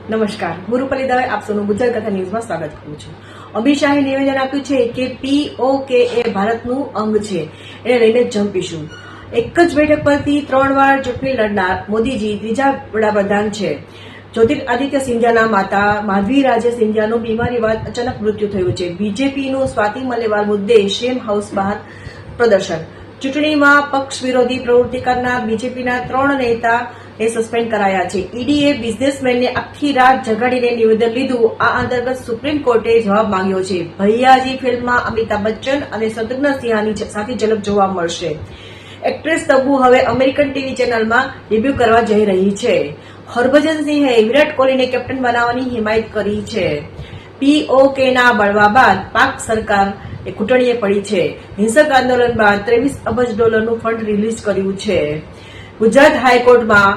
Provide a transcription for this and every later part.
નમસ્કાર, ગુરુપલી દવે આપ સૌનું ગુજરાત કથા ન્યૂઝમાં સ્વાગત કરું છું. અમિત શાહે નિવેદન આપ્યું છે કે POK એ ભારતનું અંગ છે, એને લઈને જંપીશું. એક જ બેઠક પરથી 3 વાર ચૂંટણી લડનાર મોદીજી ત્રીજા વડાપ્રધાન છે. જ્યોતિરાદિત્ય સિંધિયાના માતા માધવી રાજે સિંધિયાનું બીમારી બાદ અચાનક મૃત્યુ થયું છે. બીજેપીનું સ્વાતિ મલેવાલ મુદ્દે શેમ હાઉસ બહાર પ્રદર્શન. ચૂંટણીમાં પક્ષ વિરોધી પ્રવૃત્તિ કરનાર બીજેપીના 3 નેતાને સસ્પેન્ડ કરાયા છે. ઈડીએ બિઝનેસમેનને આખી રાત જગાડીને નિવેદન લીધું. આ અંતર્ગત સુપ્રીમ કોર્ટે જવાબ માંગ્યો છે. ભૈયાજી ફિલ્મમાં અમિતાભ બચ્ચન અને શત્રુઘ્ન સિંહાની સાથે ઝલક જોવા મળશે. એક્ટ્રેસ તબ્બુ હવે અમેરિકન ટીવી ચેનલમાં ડેબ્યુ કરવા જઈ રહી છે. હરભજન સિંહે વિરાટ કોહલીને કેપ્ટન બનાવવાની હિમાયત કરી છે. POKના બળવા બાદ પાક સરકાર ઘૂંટણીએ પડી છે. હિંસક આંદોલન બાદ $23 અબજ ફંડ રિલીઝ કર્યું છે. ગુજરાત હાઈકોર્ટમાં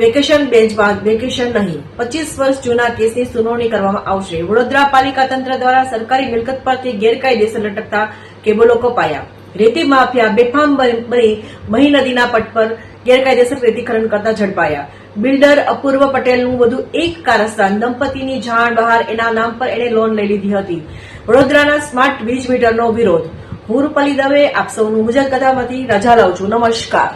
વેકેશન બેન્ચ બાદ વેકેશન નહીં, 25 વર્ષ જૂના કેસની સુનાવણી કરવામાં આવશે. વડોદરા પાલિકા તંત્ર દ્વારા સરકારી મિલકત પરથી ગેરકાયદેસર લટકતા કેબલો કપાયા. રેતી માફિયા બેફામ બની મહી નદીના પટ પર ગેરકાયદેસર રેતીકરણ કરતા ઝડપાયા. બિલ્ડર અપૂર્વ પટેલનું વધુ એક કારસ્તાન. દંપતીની જાણ બહાર એના નામ પર એણે લોન લઈ લીધી હતી. વડોદરાના સ્માર્ટ વીજ મીટરનો વિરોધ. હું રૂપલી દવે આપ સૌનું ગુજરાત કથામાંથી રજા લઉં છું. નમસ્કાર.